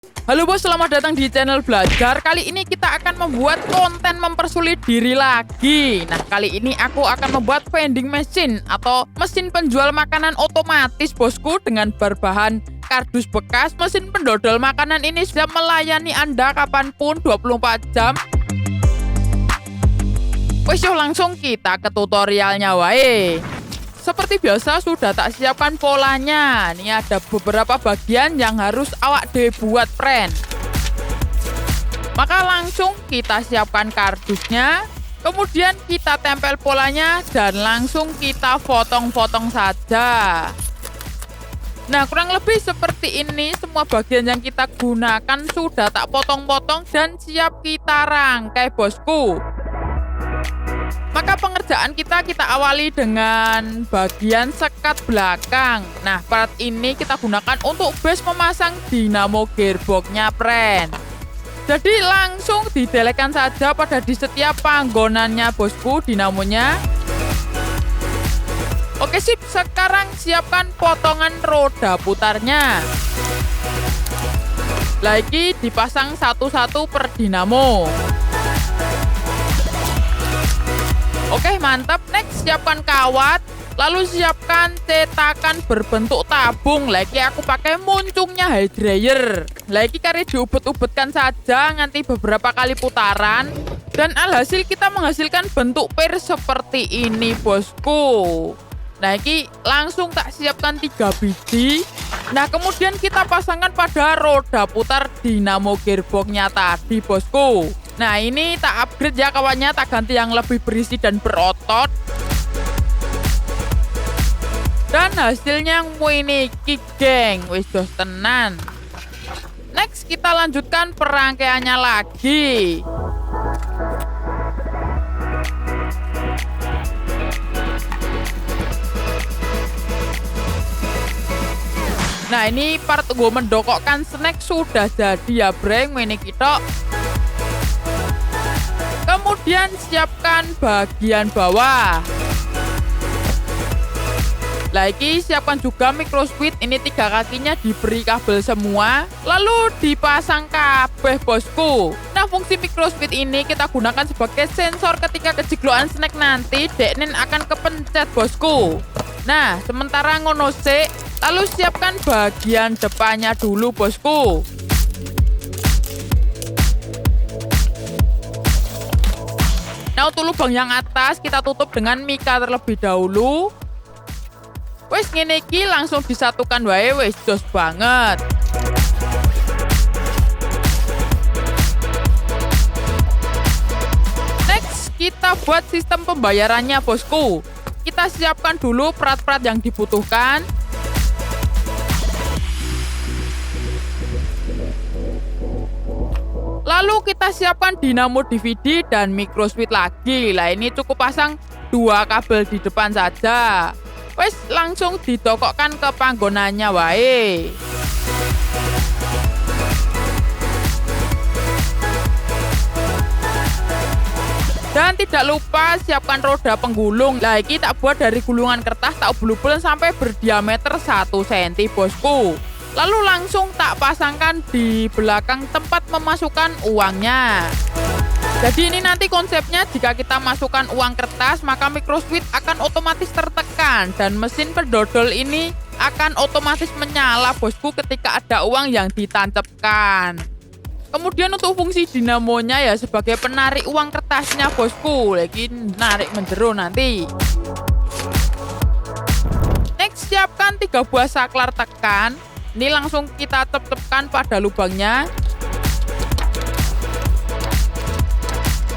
Halo bos, selamat datang di channel belajar. Kali ini kita akan membuat konten mempersulit diri lagi. Nah, kali ini aku akan membuat vending machine atau mesin penjual makanan otomatis bosku dengan berbahan kardus bekas. Mesin pendodol makanan ini sudah melayani Anda kapanpun 24 jam. Wes yuk langsung kita ke tutorialnya wae. Seperti biasa sudah tak siapkan polanya. Ini ada beberapa bagian yang harus awak dewe buat friend. Maka langsung kita siapkan kardusnya. Kemudian kita tempel polanya dan langsung kita potong-potong saja. Nah, kurang lebih seperti ini. Semua bagian yang kita gunakan sudah tak potong-potong dan siap kita rangkai bosku. Maka pengerjaan kita awali dengan bagian sekat belakang. Nah, part ini kita gunakan untuk base memasang dinamo gearboxnya, friend. Jadi langsung didelekan saja pada di setiap panggonannya bosku dinamonya. Oke sip, sekarang siapkan potongan roda putarnya. Lagi dipasang satu-satu per dinamo. Oke, mantap. Next, siapkan kawat. Lalu siapkan cetakan berbentuk tabung. Lagi aku pakai muncungnya hair dryer. Lagi kari diubet-ubetkan saja nganti beberapa kali putaran. Dan alhasil kita menghasilkan bentuk pir seperti ini bosku. Nah, ini langsung tak siapkan 3 biji. Nah, kemudian kita pasangkan pada roda putar dinamo gearboxnya tadi bosku. Nah, ini tak upgrade ya kawannya, tak ganti yang lebih berisi dan berotot. Dan hasilnya ini geng, wis dos tenan. Next kita lanjutkan perangkaiannya lagi. Nah, ini part gue mendokokkan snack sudah jadi ya breng, ini kita. Kemudian siapkan bagian bawah. Lagi siapkan juga microswitch. Ini 3 kakinya diberi kabel semua. Lalu dipasang kabeh bosku. Nah, fungsi microswitch ini kita gunakan sebagai sensor ketika kejeglokan snack nanti deknen akan kepencet bosku. Nah, sementara ngono sik, lalu siapkan bagian depannya dulu bosku. Nah, untuk lubang yang atas kita tutup dengan mika terlebih dahulu. Wes ngene iki langsung disatukan wae, wes jos banget. Next, kita buat sistem pembayarannya bosku. Kita siapkan dulu perat-perat yang dibutuhkan. Lalu kita siapkan dinamo DVD dan microswitch lagi. Lah, ini cukup pasang 2 kabel di depan saja. Wes langsung didokokkan ke panggonannya wae. Dan tidak lupa siapkan roda penggulung. Lah, ini tak buat dari gulungan kertas, tak ubul-ubul sampai berdiameter 1 cm bosku. Lalu langsung tak pasangkan di belakang tempat memasukkan uangnya. Jadi ini nanti konsepnya, jika kita masukkan uang kertas maka microswitch akan otomatis tertekan dan mesin pendodol ini akan otomatis menyala bosku ketika ada uang yang ditancapkan. Kemudian untuk fungsi dinamonya ya sebagai penarik uang kertasnya bosku. Lagi narik menjero nanti. Next, siapkan 3 buah saklar tekan. Ini langsung kita tep-tepkan pada lubangnya.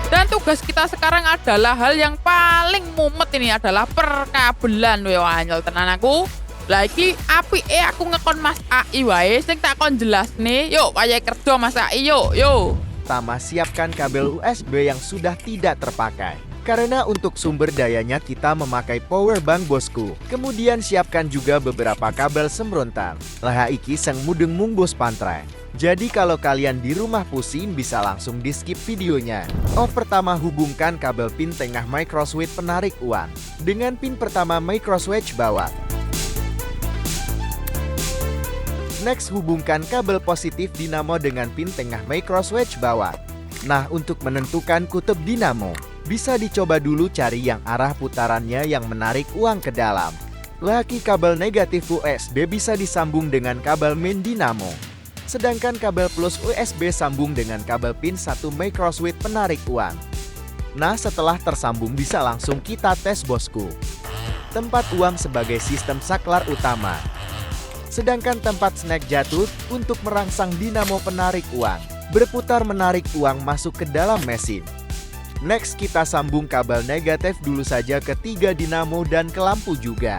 Dan tugas kita sekarang adalah hal yang paling mumet, ini adalah perkabelan. Wanyol tenan aku. Lagi api aku ngekon Mas AI wae sing tak kon jelas nih. Yuk wayahe kerja Mas AI yuk. Pertama, siapkan kabel USB yang sudah tidak terpakai. Karena untuk sumber dayanya kita memakai power bank bosku. Kemudian siapkan juga beberapa kabel semrontan. Lah iki sang mudeng mung bos pantre. Jadi kalau kalian di rumah pusing bisa langsung di skip videonya. Pertama hubungkan kabel pin tengah microswitch penarik uang dengan pin pertama microswitch bawah. Next, hubungkan kabel positif dinamo dengan pin tengah micro switch bawah. Nah, untuk menentukan kutub dinamo, bisa dicoba dulu cari yang arah putarannya yang menarik uang ke dalam. Laki kabel negatif USB bisa disambung dengan kabel main dinamo. Sedangkan kabel plus USB sambung dengan kabel pin 1 micro switch penarik uang. Nah, setelah tersambung bisa langsung kita tes bosku. Tempat uang sebagai sistem saklar utama. Sedangkan tempat snack jatuh untuk merangsang dinamo penarik uang. Berputar menarik uang masuk ke dalam mesin. Next, kita sambung kabel negatif dulu saja ke 3 dinamo dan ke lampu juga.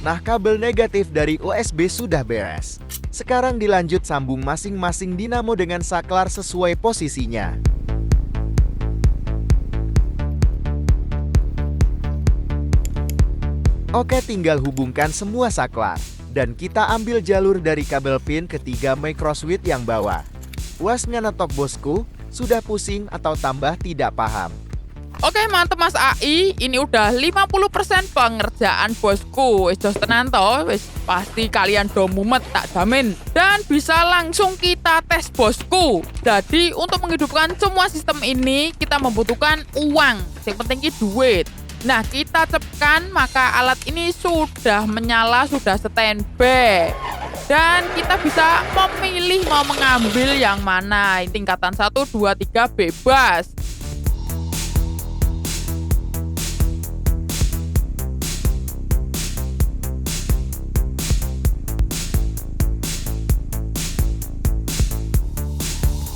Nah, kabel negatif dari USB sudah beres. Sekarang dilanjut sambung masing-masing dinamo dengan saklar sesuai posisinya. Oke, tinggal hubungkan semua saklar. Dan kita ambil jalur dari kabel pin ketiga micro switch yang bawah. Wasnya netop bosku, sudah pusing atau tambah tidak paham? Oke mantep Mas AI, ini udah 50% pengerjaan bosku. Wis jos tenan to, wis pasti kalian do mumet tak jamin. Dan bisa langsung kita tes bosku. Jadi untuk menghidupkan semua sistem ini kita membutuhkan uang. Yang penting ki duit. Nah, kita cepkan maka alat ini sudah menyala, sudah standby. Dan kita bisa memilih mau mengambil yang mana. Tingkatan 1, 2, 3 bebas.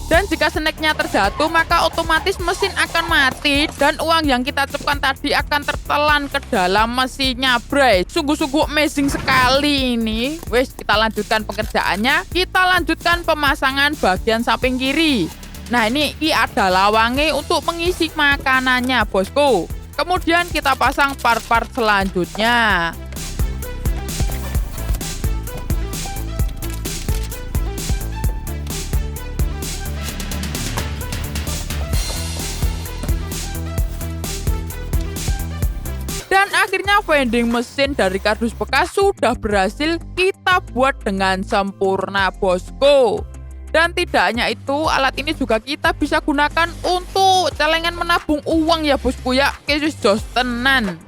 Dan jika snacknya terjatuh, maka otomatis mesin akan mati dan uang yang kita cepkan tadi akan tertelan ke dalam mesinnya, bray. Sungguh-sungguh amazing sekali ini. Wes, kita lanjutkan pekerjaannya. Kita lanjutkan pemasangan bagian samping kiri. Nah, ini ada lawangnya untuk mengisi makanannya, bosku. Kemudian kita pasang part-part selanjutnya. Dan akhirnya vending mesin dari kardus bekas sudah berhasil kita buat dengan sempurna, bosku. Dan tidak hanya itu, alat ini juga kita bisa gunakan untuk celengan menabung uang ya bosku ya. Kesus jos tenan.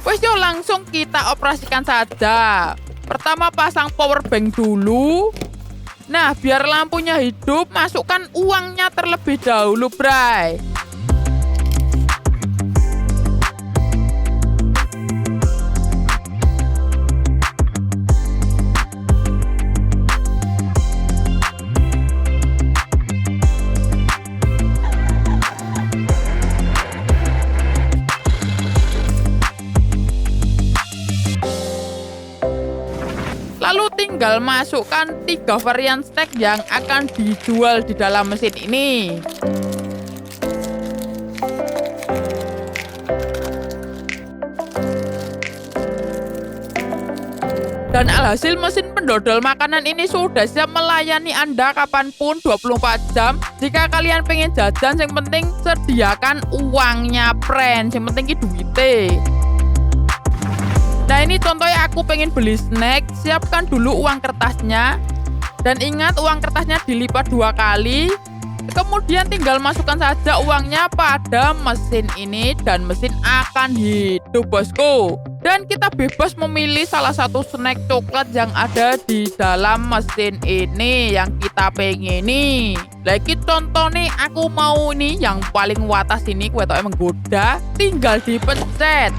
Wes yuk langsung kita operasikan saja. Pertama pasang power bank dulu. Nah, biar lampunya hidup, masukkan uangnya terlebih dahulu, bray. Lalu tinggal masukkan 3 varian snack yang akan dijual di dalam mesin ini. Dan alhasil mesin pendodol makanan ini sudah siap melayani Anda kapanpun 24 jam. Jika kalian pengen jajan, yang penting sediakan uangnya, friend. Yang penting itu duitnya. Nah, ini contohnya aku pengen beli snack, siapkan dulu uang kertasnya. Dan ingat uang kertasnya dilipat 2 kali. Kemudian tinggal masukkan saja uangnya pada mesin ini dan mesin akan hidup, bosku. Dan kita bebas memilih salah satu snack coklat yang ada di dalam mesin ini yang kita pengini. Lagi contoh nih, aku mau nih yang paling watas ini, kue tau menggoda, tinggal dipencet.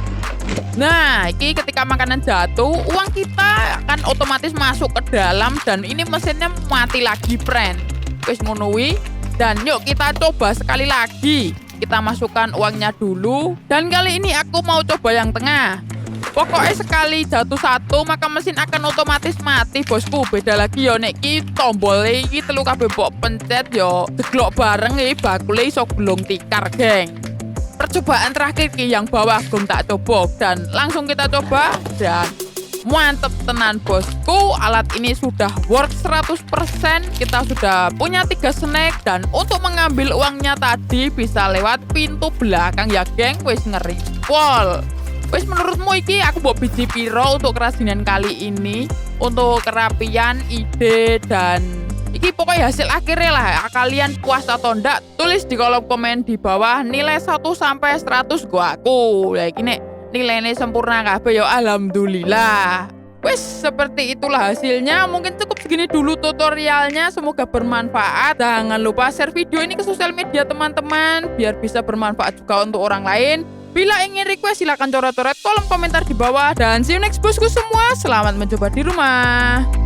Nah, ini ketika makanan jatuh, uang kita akan otomatis masuk ke dalam dan ini mesinnya mati lagi, friend. Wis ngonowi. Dan yuk kita coba sekali lagi. Kita masukkan uangnya dulu. Dan kali ini aku mau coba yang tengah. Pokoknya sekali jatuh satu, maka mesin akan otomatis mati, bosku. Beda lagi yo nek ki tombol iki telu kabeh mbok pencet yo deglok bareng iki bakule iso gulung tikar, geng. Percobaan terakhir ki yang bawah belum tak coba dan langsung kita coba dan mantep tenan, bosku. Alat ini sudah work 100%. Kita sudah punya 3 snack dan untuk mengambil uangnya tadi bisa lewat pintu belakang ya, geng. Wis ngeri pol. Wes menurutmu iki aku mbok biji piro untuk kerajinan kali ini? Untuk kerapian, ide, dan iki pokoknya hasil akhirnya lah. Kalian puas atau ndak? Tulis di kolom komen di bawah nilai 1 sampai 100 gua aku. Ya iki nek nilainya sempurna kabeh ya alhamdulillah. Wes seperti itulah hasilnya. Mungkin cukup segini dulu tutorialnya. Semoga bermanfaat. Jangan lupa share video ini ke sosial media teman-teman biar bisa bermanfaat juga untuk orang lain. Bila ingin request silahkan coret-coret kolom komentar di bawah. Dan see you next bosku semua. Selamat mencoba di rumah.